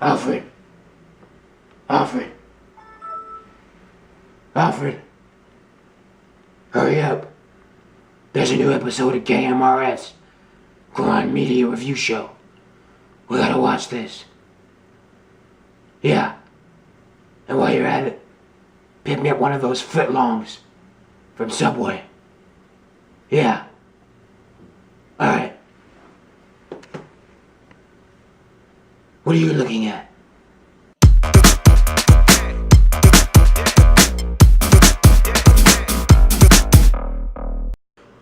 Alfred. Alfred. Alfred. Hurry up. There's a new episode of KMRS, Quran Media Review Show. We gotta watch this. Yeah. And while you're at it, pick me up one of those footlongs from Subway. Yeah. Alright. What are you looking at?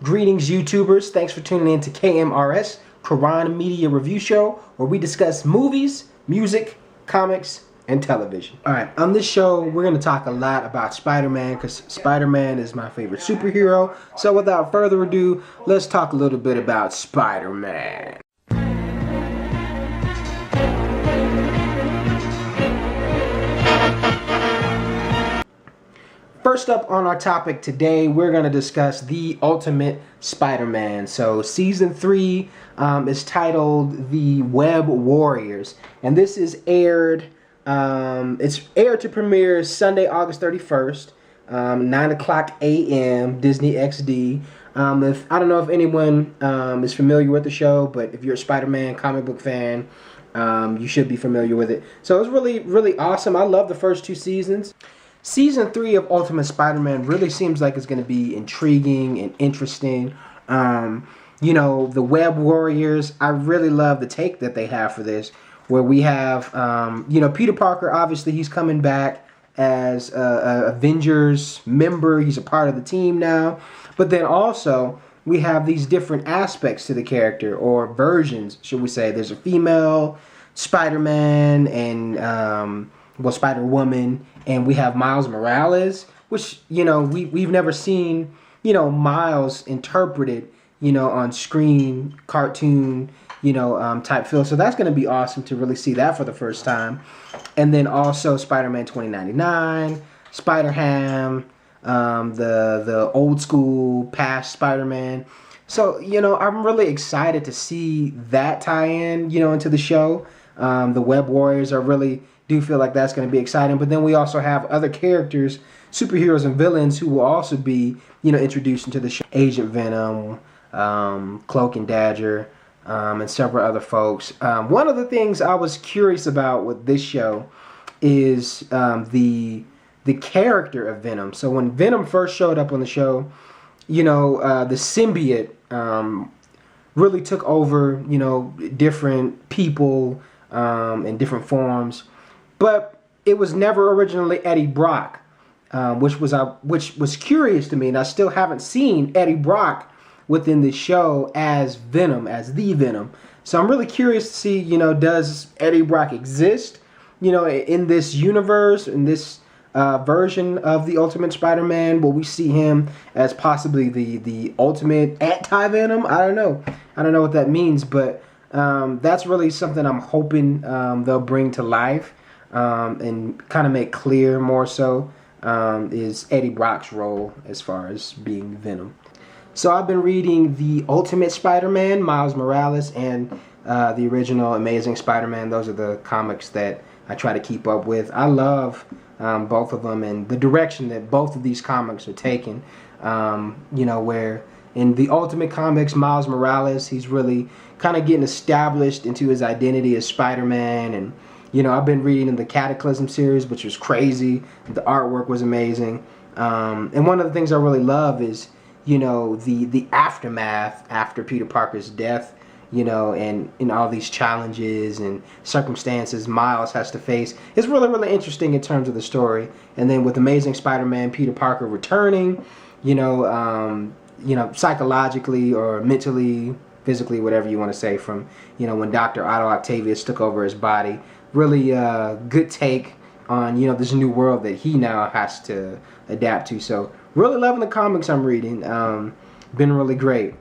Greetings, YouTubers. Thanks for tuning in to KMRS, Quran Media Review Show, where we discuss movies, music, comics, and television. Alright, on this show, we're going to talk a lot about Spider-Man, because Spider-Man is my favorite superhero. So without further ado, let's talk a little bit about Spider-Man. First up on our topic today, we're going to discuss The Ultimate Spider-Man. So Season 3 is titled The Web Warriors. And this is aired, it's aired to premiere Sunday, August 31st, 9 o'clock a.m., Disney XD. I don't know if anyone is familiar with the show, but if you're a Spider-Man comic book fan, you should be familiar with it. So it's really, really awesome. I love the first 2 seasons. Season 3 of Ultimate Spider-Man really seems like it's going to be intriguing and interesting. You know, the Web Warriors, I really love the take that they have for this, where we have, you know, Peter Parker, obviously he's coming back as a Avengers member. He's a part of the team now. But then also, we have these different aspects to the character, or versions, should we say. There's a female Spider-Man and, well, Spider-Woman, and we have Miles Morales, which, you know, we've never seen, you know, Miles interpreted, you know, on screen, cartoon, you know, type feel. So that's going to be awesome to really see that for the first time. And then also Spider-Man 2099, Spider-Ham, the old school past Spider-Man. So, you know, I'm really excited to see that tie in, you know, into the show. The Web Warriors do feel like that's going to be exciting. But then we also have other characters, superheroes and villains, who will also be, you know, introduced into the show. Agent Venom, Cloak and Dagger, and several other folks. One of the things I was curious about with this show is the character of Venom. So when Venom first showed up on the show, you know, the symbiote really took over, you know, different people in different forms. But it was never originally Eddie Brock, which was curious to me, and I still haven't seen Eddie Brock within the show as Venom, as the Venom. So I'm really curious to see, you know, does Eddie Brock exist, you know, in this universe, in this version of the Ultimate Spider-Man? Will we see him as possibly the ultimate anti-Venom? I don't know what that means, but that's really something I'm hoping they'll bring to life. And kind of make clear more so is Eddie Brock's role as far as being Venom. So I've been reading The Ultimate Spider-Man, Miles Morales, and the original Amazing Spider-Man. Those are the comics that I try to keep up with. I love both of them and the direction that both of these comics are taking. You know, where in the Ultimate Comics, Miles Morales, he's really kind of getting established into his identity as Spider-Man. And you know, I've been reading in the Cataclysm series, which was crazy. The artwork was amazing. And one of the things I really love is, you know, the aftermath after Peter Parker's death, you know, and all these challenges and circumstances Miles has to face. It's really, really interesting in terms of the story. And then with Amazing Spider-Man, Peter Parker returning, you know, psychologically or mentally, physically, whatever you want to say, from, you know, when Dr. Otto Octavius took over his body. Really good take on, you know, this new world that he now has to adapt to. So really loving the comics I'm reading. Been really great.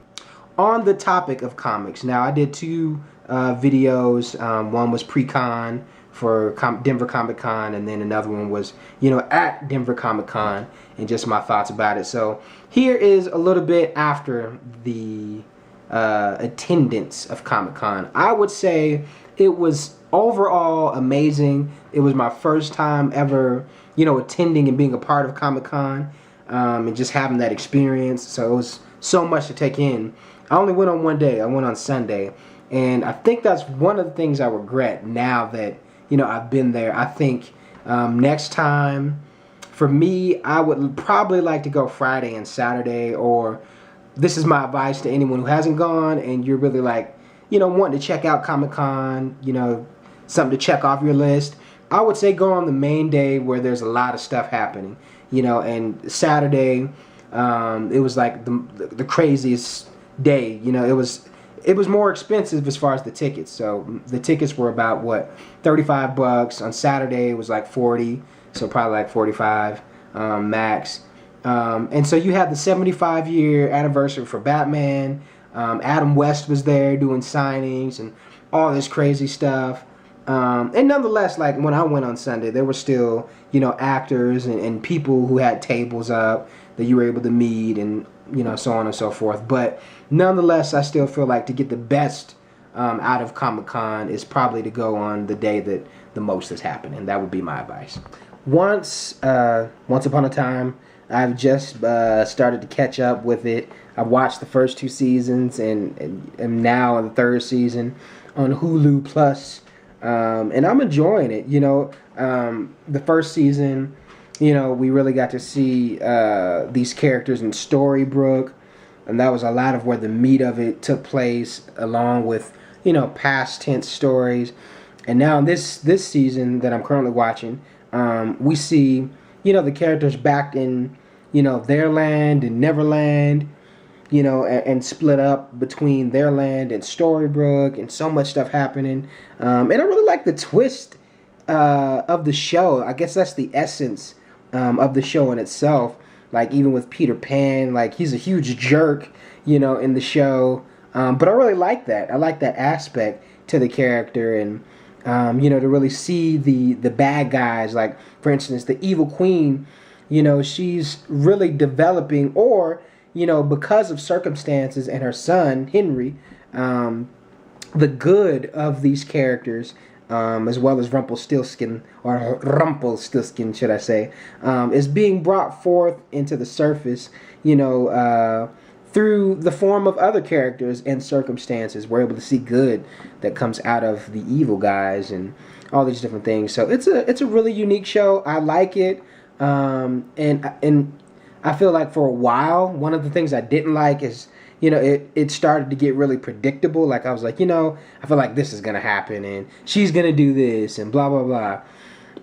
On the topic of comics, now I did 2 videos. One was pre-con for Denver Comic Con, and then another one was, you know, at Denver Comic Con, and just my thoughts about it. So here is a little bit after the attendance of Comic Con. I would say it was overall amazing. It was my first time ever, attending and being a part of Comic-Con, and just having that experience. So it was so much to take in. I only went on one day. I went on Sunday. And I think that's one of the things I regret now that, I've been there. I think next time, for me, I would probably like to go Friday and Saturday, or this is my advice to anyone who hasn't gone and you're really like, wanting to check out Comic-Con, something to check off your list. I would say go on the main day where there's a lot of stuff happening, and Saturday, it was like the craziest day. It was more expensive as far as the tickets. So the tickets were about $35. On Saturday it was like 40, so probably like 45 max. And so you had the 75-year anniversary for Batman. Adam West was there doing signings and all this crazy stuff. And nonetheless, like when I went on Sunday, there were still, actors and people who had tables up that you were able to meet, and so on and so forth. But nonetheless, I still feel like to get the best out of Comic-Con is probably to go on the day that the most is happening. That would be my advice. Once upon a time, I've just started to catch up with it. I've watched the first 2 seasons and am now in the 3rd season on Hulu Plus, and I'm enjoying it. The first season, we really got to see these characters in Storybrooke, and that was a lot of where the meat of it took place, along with past tense stories. And now this season that I'm currently watching, we see the characters back in their land and Neverland, and split up between their land and Storybrooke, and so much stuff happening. And I really like the twist of the show. I guess that's the essence of the show in itself. Like, even with Peter Pan, like, he's a huge jerk, in the show. But I really like that. I like that aspect to the character, and to really see the bad guys. Like, for instance, the evil queen, she's really developing, or because of circumstances and her son Henry, the good of these characters, as well as Rumpelstiltskin, or Rumpelstiltskin, should I say, is being brought forth into the surface, through the form of other characters and circumstances. We're able to see good that comes out of the evil guys and all these different things. So it's a really unique show. I like it, and I feel like for a while, one of the things I didn't like is, it started to get really predictable. Like, I was like, I feel like this is going to happen, and she's going to do this, and blah, blah, blah.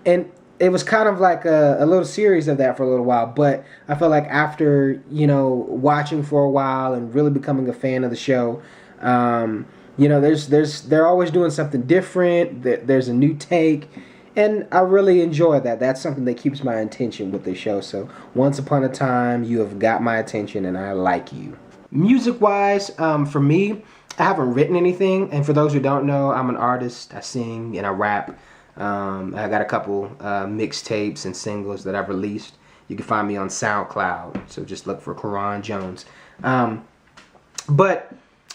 And it was kind of like a little series of that for a little while. But I feel like after, watching for a while and really becoming a fan of the show, they're always doing something different. There's a new take. And I really enjoy that. That's something that keeps my attention with the show. So once upon a time, you have got my attention, and I like you. Music-wise, for me, I haven't written anything. And for those who don't know, I'm an artist. I sing and I rap. I got a couple mixtapes and singles that I've released. You can find me on SoundCloud. So just look for Karan Jones. But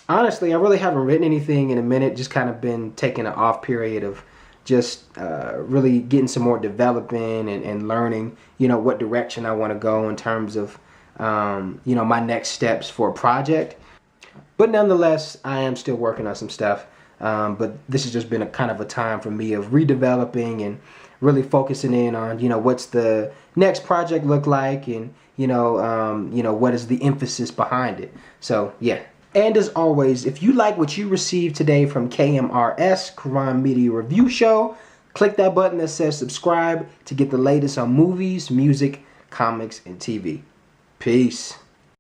honestly, I really haven't written anything in a minute. Just kind of been taking an off period of just really getting some more developing and learning, what direction I want to go in terms of, my next steps for a project. But nonetheless, I am still working on some stuff. But this has just been a kind of a time for me of redeveloping and really focusing in on, what's the next project look like, and, what is the emphasis behind it. So, yeah. And as always, if you like what you received today from KMRS, Karan Media Review Show, click that button that says subscribe to get the latest on movies, music, comics, and TV. Peace.